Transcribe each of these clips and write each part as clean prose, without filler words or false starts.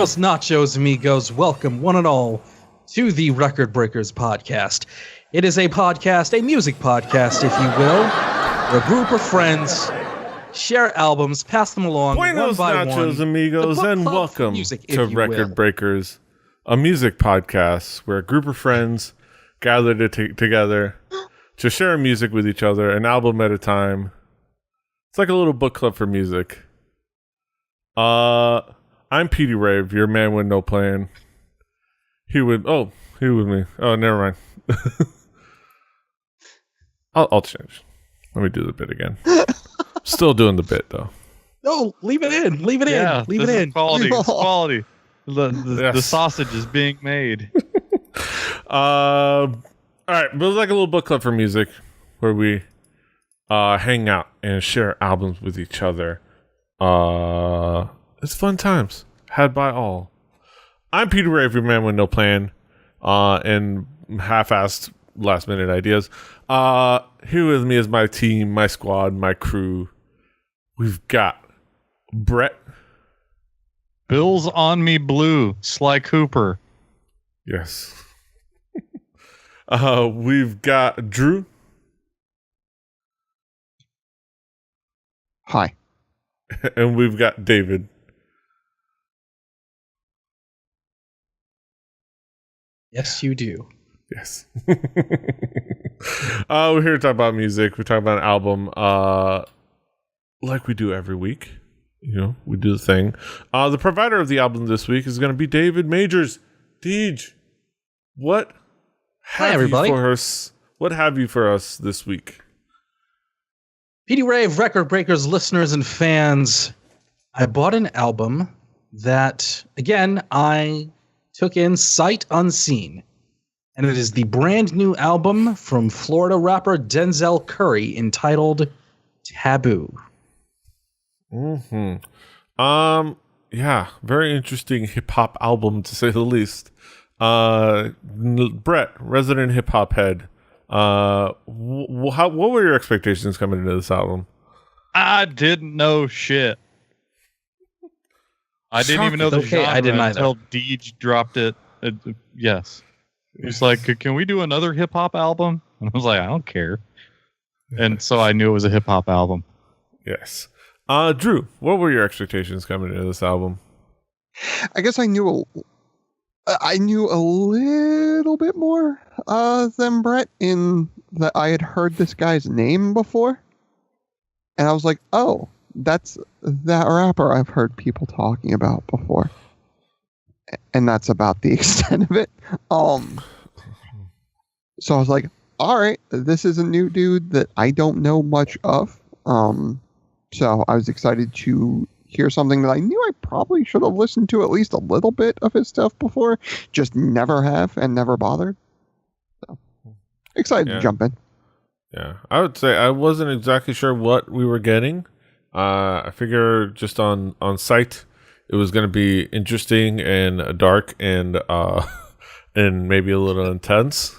Los nachos, amigos. Welcome, one and all, to the Record Breakers podcast. It is a podcast, a music podcast, if you will, where a group of friends share albums, pass them along Buenos one by nachos, one. amigos, and welcome to Record Breakers, a music podcast where a group of friends gather together to share music with each other, an album at a time. It's like a little book club for music. I'm Petey Rave, your man with no plan. He with me. Oh, never mind. I'll change. Let me do the bit again. Still doing the bit though. No, leave it in. Leave it in. Leave it in. Quality. It's quality. The sausage is being made. All right, but it's like a little book club for music where we hang out and share albums with each other. It's fun times had by all. I'm Peter Rave, your man with no plan, and half-assed last-minute ideas. Here with me is my team, my squad, my crew. We've got Brett. Bills on me blue, Sly Cooper. Yes. We've got Drew. Hi. And we've got David. Yes, you do. Yes. We're here to talk about music. We're talking about an album like we do every week. You know, we do the thing. The provider of the album this week is going to be David Majors. Deej, what have you for us? What have you for us this week? Petey Rave, Record Breakers listeners and fans, I bought an album that, again, I took in sight unseen. And it is the brand new album from Florida rapper Denzel Curry entitled Taboo. Yeah, very interesting hip-hop album to say the least. Brett, resident hip-hop head, what were your expectations coming into this album? I didn't know shit. I didn't even know the genre I didn't until Deej dropped it. Yes. He's like, can we do another hip-hop album? And I was like, I don't care. And so I knew it was a hip-hop album. Yes. Drew, what were your expectations coming into this album? I guess I knew a little bit more than Brett in that I had heard this guy's name before. And I was like, oh, that's that rapper I've heard people talking about before. And that's about the extent of it. So I was like, all right, this is a new dude that I don't know much of. So I was excited to hear something that I knew I probably should have listened to at least a little bit of his stuff before, just never have and never bothered. So excited to jump in. Yeah, I would say I wasn't exactly sure what we were getting. I figure just on sight, it was going to be interesting and dark and and maybe a little intense.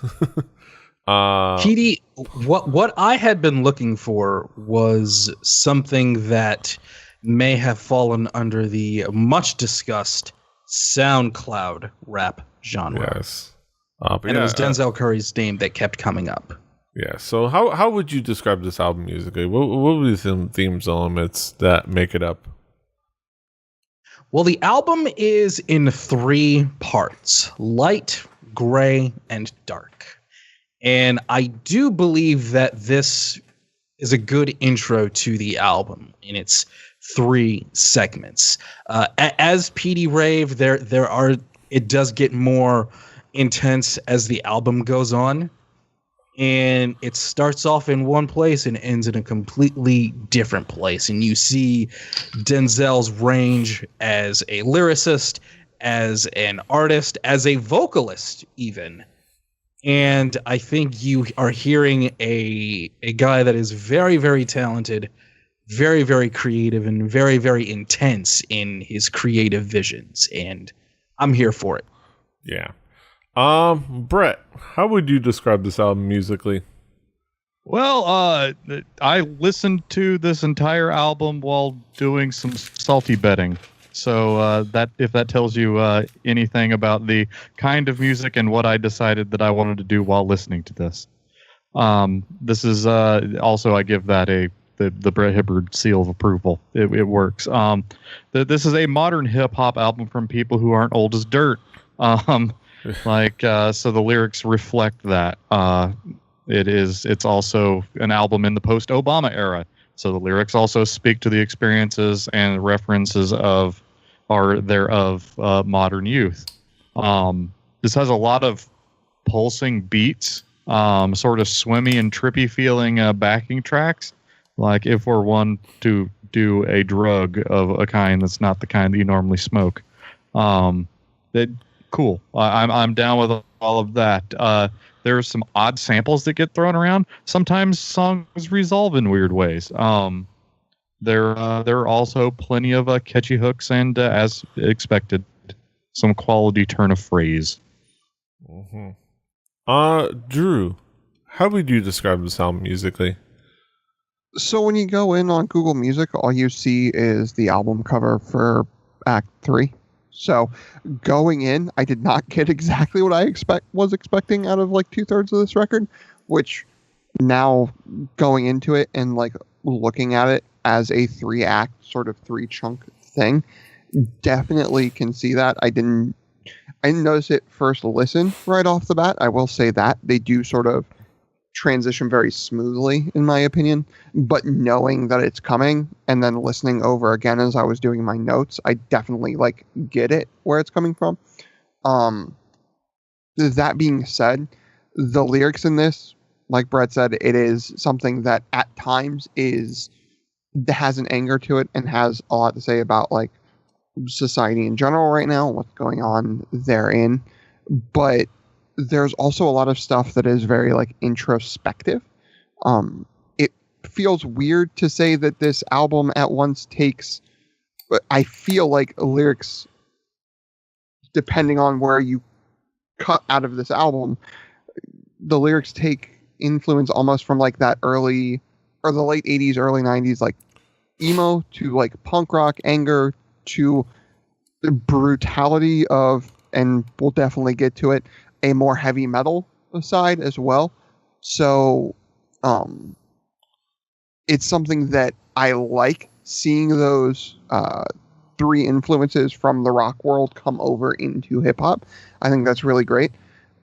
Petey, what I had been looking for was something that may have fallen under the much discussed SoundCloud rap genre. Yes. And it was Denzel Curry's name that kept coming up. Yeah. So how would you describe this album musically? What would be the themes, elements that make it up? Well, the album is in 3 parts: light, gray, and dark. And I do believe that this is a good intro to the album in its 3 segments. As Petey Rave, it does get more intense as the album goes on. And it starts off in one place and ends in a completely different place. And you see Denzel's range as a lyricist, as an artist, as a vocalist even. And I think you are hearing a guy that is very, very talented, very, very creative, and very, very intense in his creative visions. And I'm here for it. Yeah. Brett, how would you describe this album musically? Well, I listened to this entire album while doing some salty betting. So that if that tells you anything about the kind of music and what I decided that I wanted to do while listening to this. This is also I give that the Brett Hibbard seal of approval. It works. This is a modern hip hop album from people who aren't old as dirt. So the lyrics reflect that. It's also an album in the post-Obama era. So the lyrics also speak to the experiences and references of modern youth. This has a lot of pulsing beats, sort of swimmy and trippy feeling backing tracks. Like if we're one to do a drug of a kind that's not the kind that you normally smoke. Cool. I'm down with all of that. There's some odd samples that get thrown around. Sometimes songs resolve in weird ways. There are also plenty of catchy hooks and, as expected, some quality turn of phrase. Mm-hmm. Drew, how would you describe this album musically? So when you go in on Google Music, all you see is the album cover for Act 3. So going in, I did not get exactly what I was expecting out of like 2/3 of this record, which now going into it and like looking at it as a 3-act sort of 3-chunk thing, definitely can see that. I didn't notice it first listen right off the bat. I will say that they do sort of transition very smoothly in my opinion, but knowing that it's coming and then listening over again as I was doing my notes, I definitely like get it where it's coming from. That being said, the lyrics in this, like Brett said, it is something that at times has an anger to it and has a lot to say about like society in general right now, what's going on therein, but there's also a lot of stuff that is very like introspective. It feels weird to say that this album at once takes, I feel like lyrics, depending on where you cut out of this album, the lyrics take influence almost from like that early or the late 80s, early 90s, like emo to like punk rock, anger to the brutality of, and we'll definitely get to it, a more heavy metal side as well. So it's something that I like seeing those 3 influences from the rock world come over into hip hop. I think that's really great.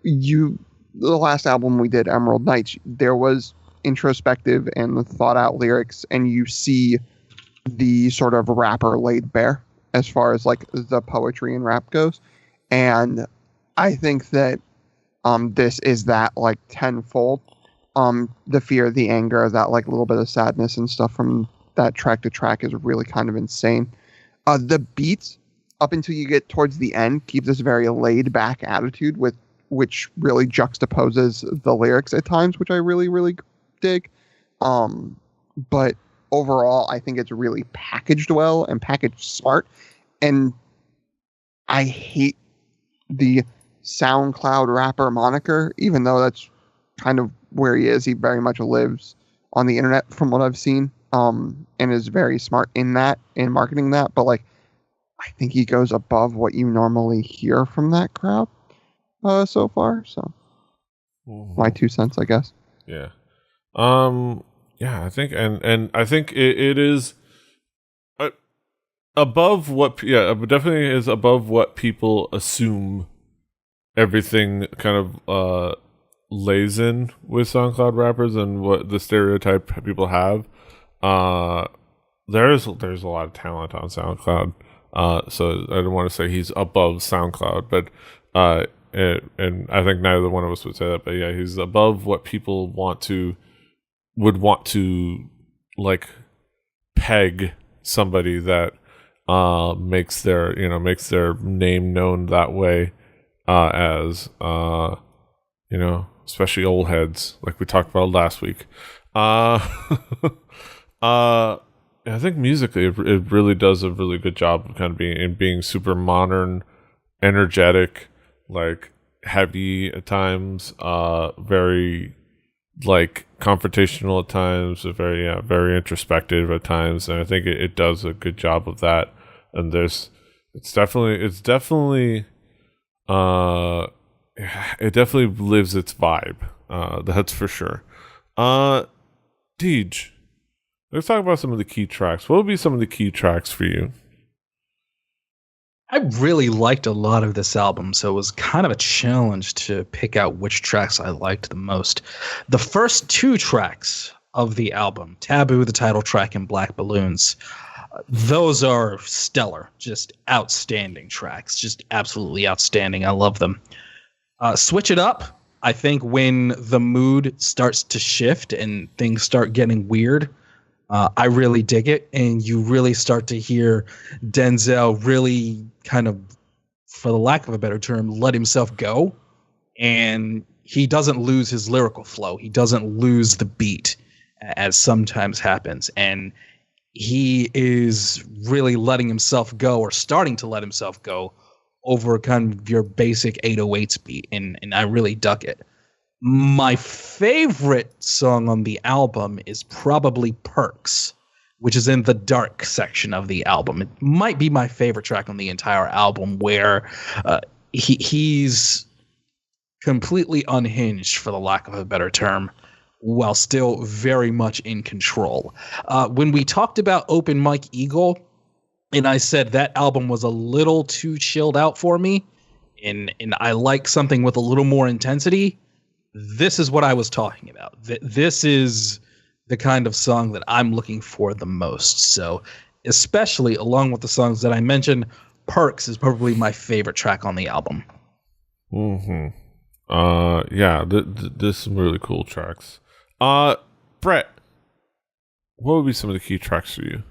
The last album we did, Emerald Nights, there was introspective and thought out lyrics, and you see the sort of rapper laid bare as far as like the poetry and rap goes. And I think that this is that like tenfold. The fear, the anger, that like little bit of sadness and stuff from that track to track is really kind of insane. The beats up until you get towards the end keep this very laid back attitude which really juxtaposes the lyrics at times, which I really, really dig. But overall, I think it's really packaged well and packaged smart. And I hate the SoundCloud rapper moniker, even though that's kind of where he is. He very much lives on the internet from what I've seen, and is very smart in marketing that. But like, I think he goes above what you normally hear from that crowd so far. So my 2 cents, I guess. Yeah. I think, and I think it is above what, definitely is above what people assume everything kind of lays in with SoundCloud rappers and what the stereotype people have. There's a lot of talent on SoundCloud. So I don't want to say he's above SoundCloud, but and I think neither one of us would say that, but yeah, he's above what people would want to like peg somebody that makes their name known that way, as especially old heads like we talked about last week. I think musically it really does a really good job of kind of being super modern, energetic, like heavy at times, very like confrontational at times, very introspective at times, and I think it does a good job of that. And there's It's definitely it definitely lives its vibe. That's for sure. Deej, let's talk about some of the key tracks. What would be some of the key tracks for you? I really liked a lot of this album, so it was kind of a challenge to pick out which tracks I liked the most. The first two tracks of the album, Ta13oo, the title track, and Black Balloons, those are stellar, just outstanding tracks, just absolutely outstanding. I love them. Switch It Up, I think when the mood starts to shift and things start getting weird, I really dig it, and you really start to hear Denzel really kind of, for the lack of a better term, let himself go, and he doesn't lose his lyrical flow. He doesn't lose the beat, as sometimes happens, and he is really letting himself go, or starting to let himself go, over kind of your basic 808s beat, and I really dug it. My favorite song on the album is probably Perks, which is in the dark section of the album. It might be my favorite track on the entire album, where he's completely unhinged, for the lack of a better term, while still very much in control. When we talked about Open Mike Eagle, and I said that album was a little too chilled out for me, and I like something with a little more intensity, this is what I was talking about. This is the kind of song that I'm looking for the most. So, especially along with the songs that I mentioned, Perks is probably my favorite track on the album. Mm-hmm. Yeah, there's some really cool tracks. Brett, what would be some of the key tracks for you?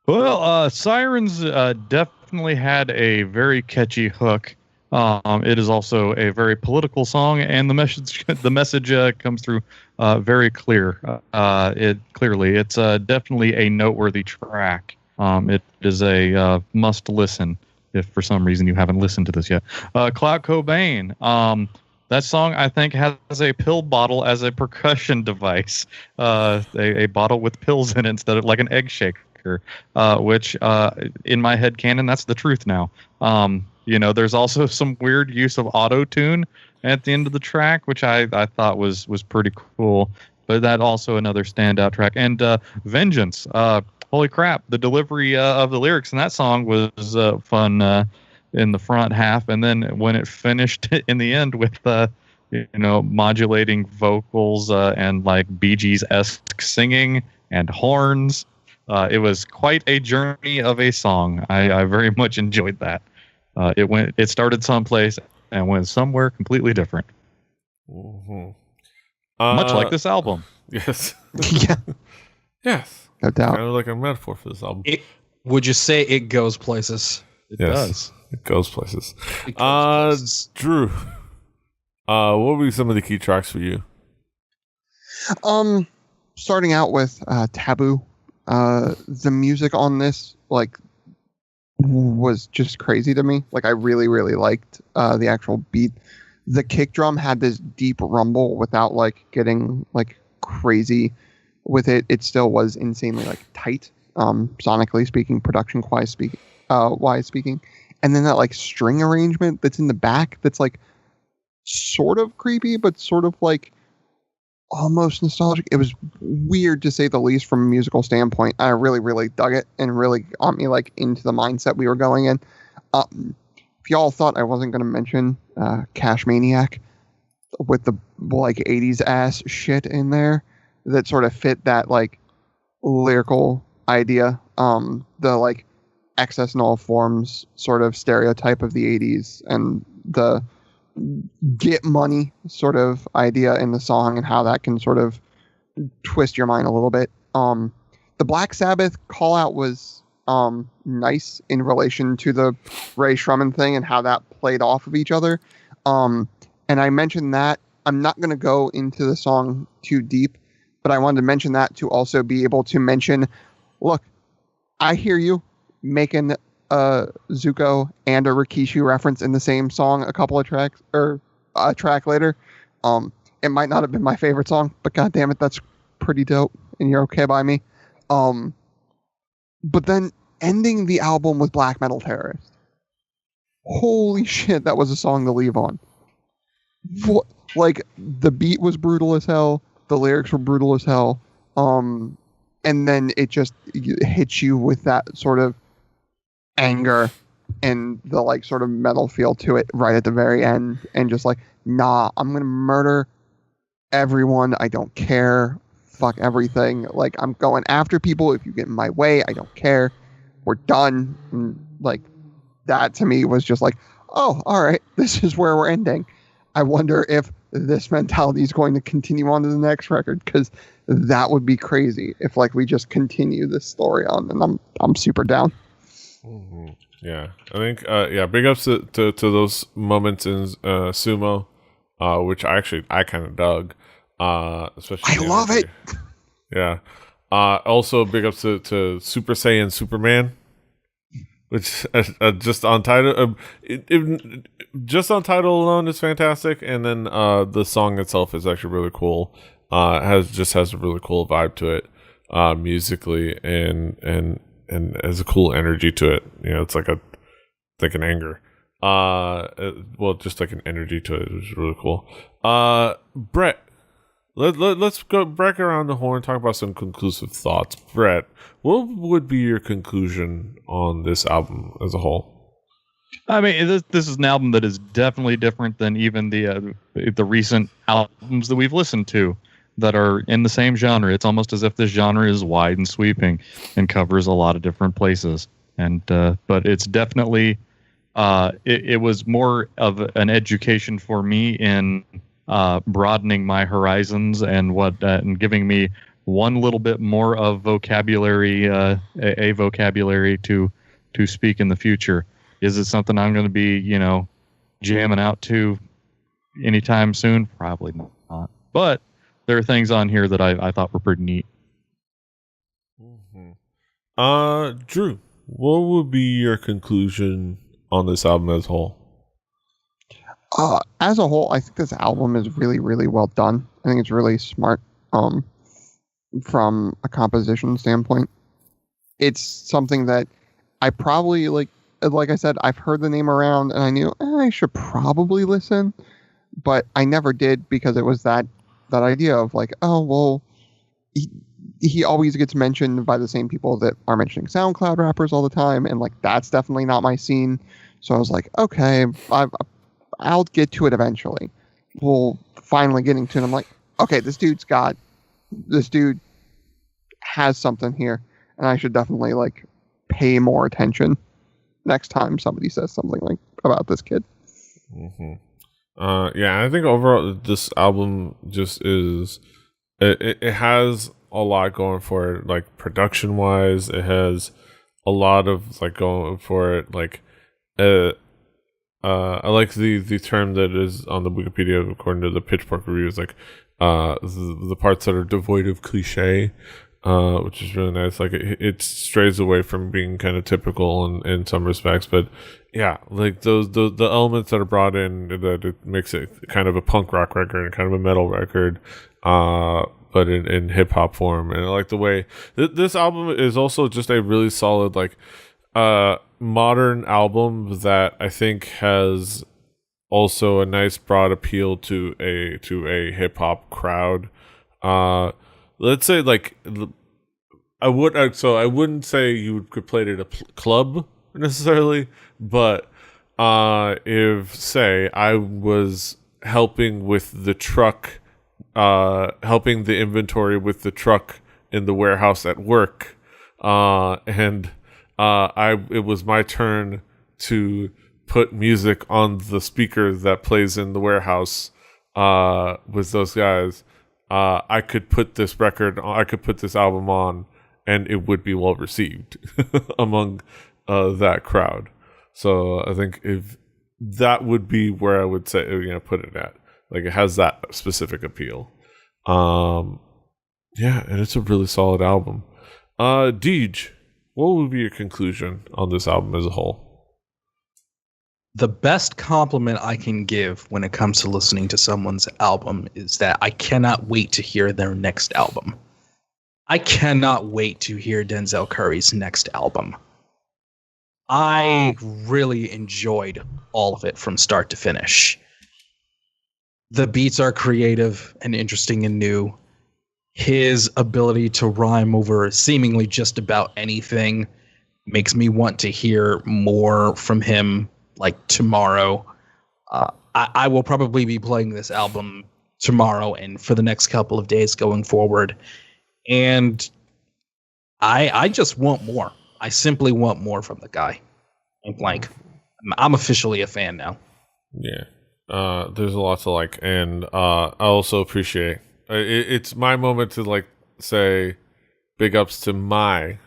Well, Sirens definitely had a very catchy hook. It is also a very political song, and the message comes through very clear. It's definitely a noteworthy track. It is a must listen if for some reason you haven't listened to this yet. Cloud Cobain. That song, I think, has a pill bottle as a percussion device. A bottle with pills in it instead of like an egg shaker, which in my head canon, that's the truth now. There's also some weird use of auto-tune at the end of the track, which I thought was pretty cool. But that also another standout track. And Vengeance. Holy crap. The delivery of the lyrics in that song was fun in the front half. And then when it finished in the end with, modulating vocals and like Bee Gees-esque singing and horns, it was quite a journey of a song. I very much enjoyed that. It started someplace and went somewhere completely different. Mm-hmm. Much like this album. Yes. Yeah, Yes. no doubt. Kind of like a metaphor for this album. Would you say it goes places? It Yes. does. It goes places. It goes places. Drew, what would be some of the key tracks for you? Starting out with Ta13oo. The music on this, like, was just crazy to me. Like, I really, really liked the actual beat. The kick drum had this deep rumble without like getting like crazy with it. It still was insanely like tight, sonically speaking, production wise speaking. And then that like string arrangement that's in the back that's like sort of creepy, but sort of like almost nostalgic. It was weird to say the least from a musical standpoint. I really, really dug it and really got me like into the mindset we were going in. If y'all thought I wasn't going to mention Cash Maniac with the like 80s ass shit in there that sort of fit that like lyrical idea, the like excess null forms sort of stereotype of the 80s and the get money sort of idea in the song and how that can sort of twist your mind a little bit. The Black Sabbath call out was nice in relation to the Ray Shrumman thing and how that played off of each other. And I mentioned that. I'm not going to go into the song too deep, but I wanted to mention that to also be able to mention, look, I hear you making a Zuko and a Rikishi reference in the same song a couple of tracks or a track later. It might not have been my favorite song, but god damn it, that's pretty dope and you're okay by me. But then ending the album with Black Metal Terrorist. holy shit, that was a song to leave on. Like, the beat was brutal as hell, the lyrics were brutal as hell, and then it just hits you with that sort of anger and the like sort of metal feel to it right at the very end, and just like, nah, I'm gonna murder everyone, I don't care, fuck everything, like, I'm going after people, if you get in my way, I don't care, we're done. And like, that to me was just like, oh, all right, this is where we're ending. I wonder if this mentality is going to continue on to the next record, because that would be crazy if like we just continue this story on, and I'm super down. Mm-hmm. Yeah, I think big ups to those moments in Sumo, which I kind of dug, especially I love it. Yeah. Also big ups to Super Saiyan Superman, which just on title just on title alone is fantastic, and then the song itself is actually really cool. Has a really cool vibe to it, musically, and has a cool energy to it. You know, it's like an anger. Well, just like an energy to it, which is really cool. Brett, let's go back around the horn, talk about some conclusive thoughts. Brett, what would be your conclusion on this album as a whole? I mean, this is an album that is definitely different than even the recent albums that we've listened to that are in the same genre. It's almost as if this genre is wide and sweeping and covers a lot of different places. And but it's definitely it was more of an education for me in broadening my horizons and giving me one little bit more of vocabulary, a vocabulary to speak in the future. Is it something I'm going to be, jamming out to anytime soon? Probably not. But there are things on here that I thought were pretty neat. Mm-hmm. Drew, what would be your conclusion on this album as a whole? As a whole, I think this album is really, really well done. I think it's really smart. From a composition standpoint, it's something that I probably like I said, I've heard the name around and I knew I should probably listen, but I never did, because it was that idea of like, oh, well, he always gets mentioned by the same people that are mentioning SoundCloud rappers all the time, and like, that's definitely not my scene. So I was like, okay, I'll get to it eventually. Well, finally getting to it, I'm like, okay, this dude has something here, and I should definitely like pay more attention next time somebody says something like about this kid. Mm-hmm. I think overall this album just is it has a lot going for it, like production wise. It has a lot of like going for it, like I like the term that is on the Wikipedia according to the Pitchfork reviews, like the parts that are devoid of cliche, which is really nice. Like it strays away from being kind of typical in some respects, but yeah, like the elements that are brought in, that it makes it kind of a punk rock record and kind of a metal record, but in hip hop form. And I like the way this album is also just a really solid like modern album that I think has also a nice broad appeal to a hip hop crowd. Let's say like I wouldn't say you could play it at a club necessarily, but if say I was helping with the truck, helping the inventory with the truck in the warehouse at work, and it was my turn to put music on the speaker that plays in the warehouse with those guys, I could put this album on, and it would be well received among that crowd. So I think if that would be where I would say, put it at. Like, it has that specific appeal. And it's a really solid album. Deej, what would be your conclusion on this album as a whole? The best compliment I can give when it comes to listening to someone's album is that I cannot wait to hear their next album. I cannot wait to hear Denzel Curry's next album. I really enjoyed all of it from start to finish. The beats are creative and interesting and new. His ability to rhyme over seemingly just about anything makes me want to hear more from him, like tomorrow. I will probably be playing this album tomorrow and for the next couple of days going forward. And I just want more. I simply want more from the guy. I'm officially a fan now. Yeah. There's a lot to like, and I also appreciate it's my moment to like say big ups to my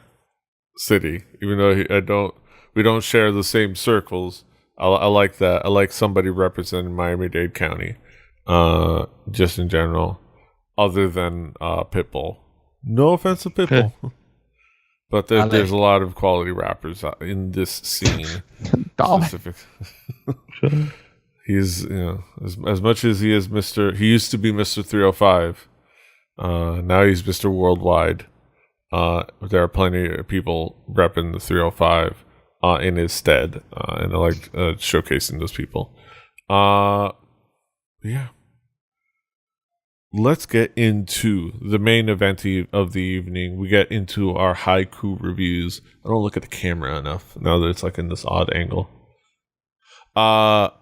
city, even though we don't share the same circles. I like that. I like somebody representing Miami-Dade County, just in general, other than Pitbull. No offense to Pitbull, but there's a lot of quality rappers in this scene. Specific. He's, as much as he is he used to be Mr. 305. Now he's Mr. Worldwide. There are plenty of people repping the 305 in his stead, and I like showcasing those people. Yeah. Let's get into the main event of the evening. We get into our haiku reviews. I don't look at the camera enough now that it's like in this odd angle. We'll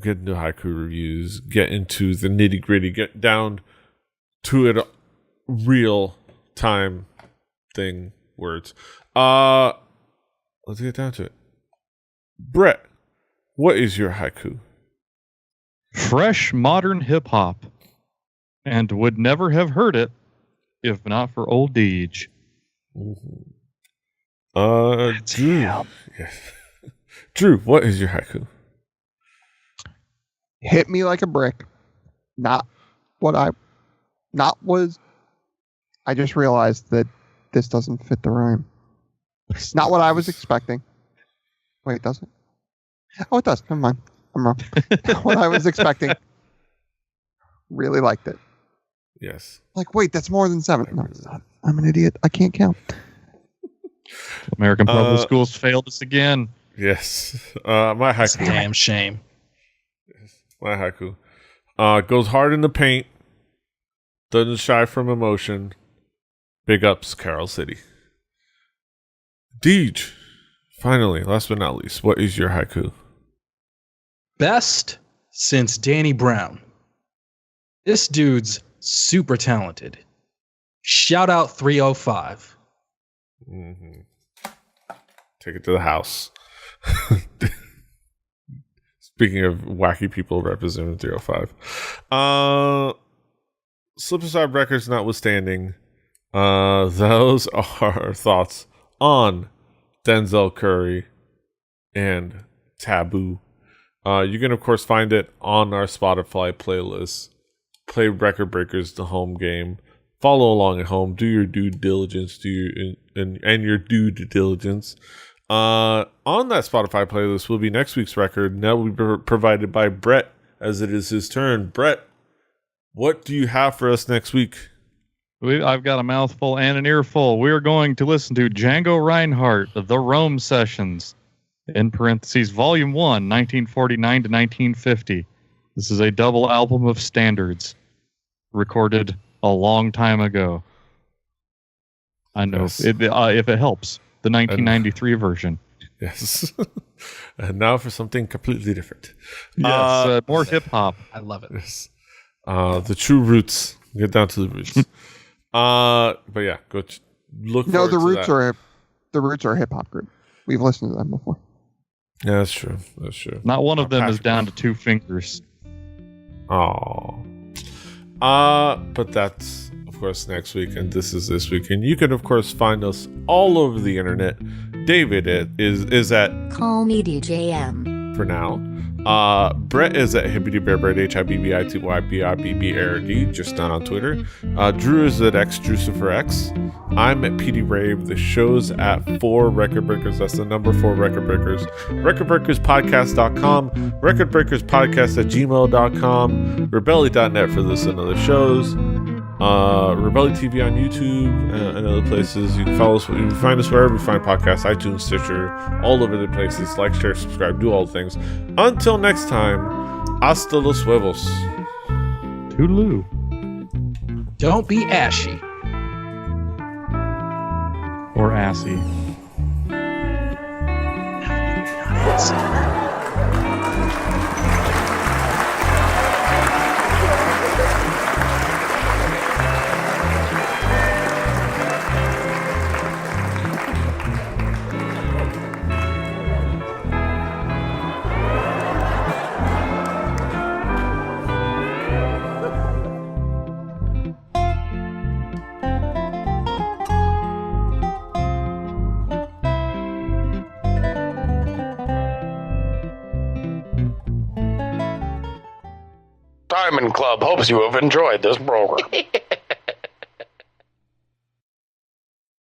get into haiku reviews, get into the nitty gritty, get down to it, real time thing words. Let's get down to it. Brett, what is your haiku? Fresh modern hip hop, and would never have heard it if not for old Deej. Mm-hmm. Drew. Yes. Drew, what is your haiku? Hit me like a brick. I just realized that this doesn't fit the rhyme. It's not what I was expecting. Wait, does it? Oh, it does. Never mind. I'm wrong. Not what I was expecting. Really liked it. Yes. Like, wait, that's more than 7. No, it's not. I'm an idiot. I can't count. American public schools failed us again. Yes. My haiku. It's a damn shame. My haiku. Goes hard in the paint. Doesn't shy from emotion. Big ups, Carol City. Deej, finally, last but not least, what is your haiku? Best since Danny Brown. This dude's super talented. Shout out 305. Mm-hmm. Take it to the house. Speaking of wacky people representing 305. Slip Aside Records notwithstanding, those are our thoughts on Denzel Curry and Taboo. You can, of course, find it on our Spotify playlist. Play Record Breakers the home game. Follow along at home. Do your due diligence. And your due diligence. On that Spotify playlist will be next week's record, and that will be provided by Brett, as it is his turn. Brett, what do you have for us next week? I've got a mouthful and an earful. We're going to listen to Django Reinhardt, The Rome Sessions, in parentheses, Volume 1, 1949 to 1950. This is a double album of standards, recorded a long time ago. I know, yes. If it helps. The 1993 version. Yes. And now for something completely different. Yes, more hip-hop. I love it. Yes. The true roots. Get down to the roots. But yeah, go look. No, the Roots are a hip hop group. We've listened to them before. Yeah, that's true. That's true. Not one of them is down to 2 fingers. Oh. But that's of course next week, and this is this week, and you can of course find us all over the internet. David is at Call Me DJM for now. Brett is at HibbittyBearBird, HIBBITYBRBBRD, just not on Twitter. Drew is at XDruciferX. I'm at PD Rave. The show's at 4 Record Breakers. That's the number 4 Record Breakers. RecordBreakersPodcast.com, RecordBreakersPodcast@gmail.com, Rebelly.net for this and other shows. Rebellion TV on YouTube and other places. You can follow us. You can find us wherever you find podcasts, iTunes, Stitcher, all over the places. Like, share, subscribe, do all the things. Until next time, hasta los huevos. Toodaloo. Don't be ashy. Or assy. Diamond Club hopes you have enjoyed this program.